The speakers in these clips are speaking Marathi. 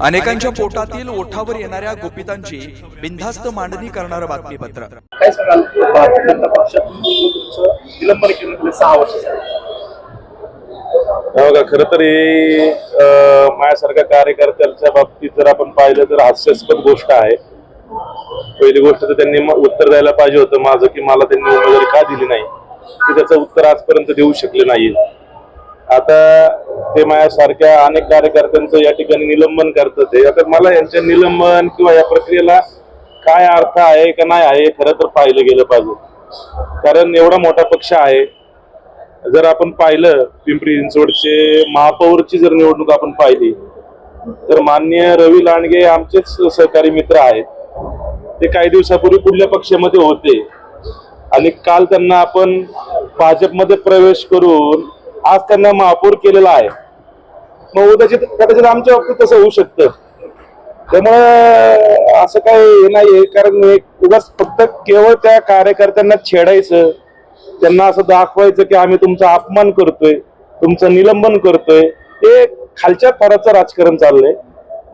अनेकांच्या पोटातील ओठावर येणाऱ्या गुपितांची बिनधास्त मांडणी करणारं बातमीपत्र। काय सांगाल भारतीय जनता पक्षातून निलंबन केलं 6 वर्ष बघा, खरं तर हे माझ्यासारख्या कार्यकर्त्यांच्या बाबतीत जर आपण पाहिलं तर हास्यास्पद गोष्ट आहे। पहिली गोष्ट तर त्यांनी उत्तर द्यायला पाहिजे होतं माझं की मला त्यांनी उमेदवारी का दिली नाही, की त्याचं उत्तर आजपर्यंत देऊ शकले नाही। आता ते माझ्यासारख्या अनेक कार्यकर्त्यांचं या ठिकाणी निलंबन करतात। आता मला यांच्या निलंबन किंवा या प्रक्रियेला काय अर्थ आहे का नाही आहे खरं तर पाहिलं गेलं पाहिजे, कारण एवढा मोठा पक्ष आहे। जर आपण पाहिलं पिंपरी चिंचवडचे महापौरची जर निवडणूक आपण पाहिली तर माननीय रवी लांडगे आमचेच सहकारी मित्र आहेत। ते काही दिवसापूर्वी कुठल्या पक्षामध्ये होते आणि काल त्यांना आपण भाजपमध्ये प्रवेश करून आज त्यांना महापौर केलेला आहे। मग कदाचित आमच्या बाबतीत तसं होऊ शकतं। त्यामुळे असं काही नाहीये, कारण उगाच फक्त केवळ त्या कार्यकर्त्यांना छेडायचं, त्यांना असं दाखवायचं की आम्ही तुमचा अपमान करतोय, तुमचं निलंबन करतोय, हे खालच्या थराचं राजकारण चाललंय।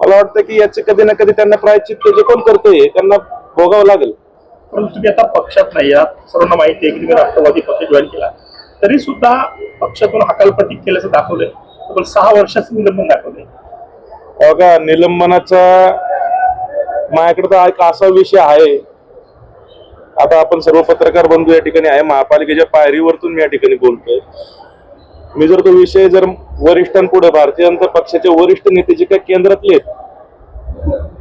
मला वाटतं की याचे कधी ना कधी त्यांना प्रायश्चित्त जे कोण करतोय त्यांना भोगावं लागेल। परंतु तुम्ही आता पक्षात नाही आहात, सर्वांना माहिती आहे की तुम्ही राष्ट्रवादी पक्ष जॉईन केला, तरी सुद्धा पक्षातून हकालपट्टी केल्याचं दाखवलंय, तब्बल 6 वर्षाचं निलंबन दाखवलंय। बघा, निलंबनाचा माझ्याकडे तर एक असा विषय आहे, आता आपण सर्व पत्रकार बंधू या ठिकाणी आहे, महापालिकेच्या पायरीवरतून मी या ठिकाणी बोलतोय। मी जर तो विषय जर वरिष्ठांपुढे भारतीय जनता पक्षाचे वरिष्ठ नेते जे काही केंद्रातले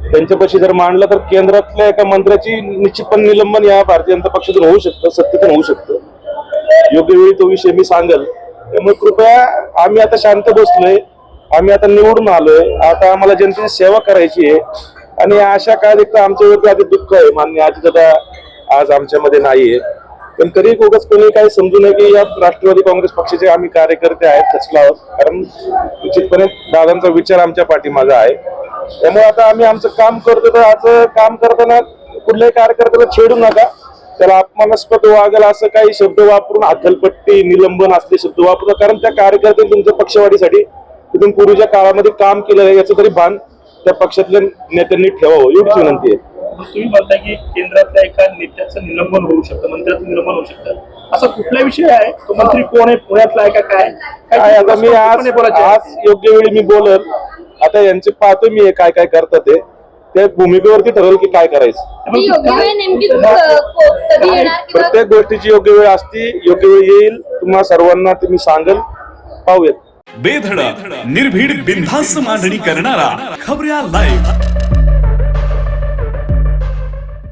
त्यांच्यापाशी जर मांडलं तर केंद्रातल्या एका मंत्र्याची निश्चितपणे निलंबन या भारतीय जनता पक्षातून होऊ शकतं, सत्तेतून होऊ शकतं। योग्य वेळी तो विषय मी सांगेल। त्यामुळे कृपया, आम्ही आता शांत बसलोय, आम्ही आता निवडून आलोय, आता आम्हाला जनतेची सेवा करायची आहे आणि अशा काळात आमच्यावरती आधी दुःख आहे, मान्य अजितदादा आज आमच्यामध्ये नाहीये, पण तरी उगाच कोणी काही समजू नये की या राष्ट्रवादी काँग्रेस पक्षाचे आम्ही कार्यकर्ते आहेत खचला आहोत, कारण निश्चितपणे दादांचा विचार आमच्या पाठीमागे आहे। त्यामुळे आता आम्ही आमचं काम करतो, तर असं काम करताना कुठल्याही कार्यकर्त्याला छेडू नका, त्याला अपमानास्पद वागेल असं काही शब्द वापरून हकालपट्टी निलंबन असले शब्द वापरू नका, कारण त्या कार्यकर्त्यांनी तुमच्या पक्षवाढीसाठी तिथून पूर्वीच्या काळामध्ये काम केलं आहे याचं तरी भान त्या पक्षातल्या नेत्यांनी ठेवावं, एवढीच विनंती आहे। तुम्ही म्हणताय की केंद्रातल्या एका नेत्याचं निलंबन होऊ शकतं, मंत्र्याचं निलंबन होऊ शकतं, असा कुठला विषय आहे? तो मंत्री कोण आहे, पुण्यातला आहे का काय? आता मी आज योग्य वेळी मी बोलल। आता यांचे पाहतो मी काय काय करतात ते, त्या भूमिकेवरती ठरवलं की काय करायचं। प्रत्येक गोष्टीची योग्य वेळ असती, योग्य वेळ येईल, तुम्हा सर्वांना तुम्ही सांगेल, पाहूयात। बेधडक निर्भीड बिनधास्त मांडणी करणारा खबऱ्या लाईव्ह।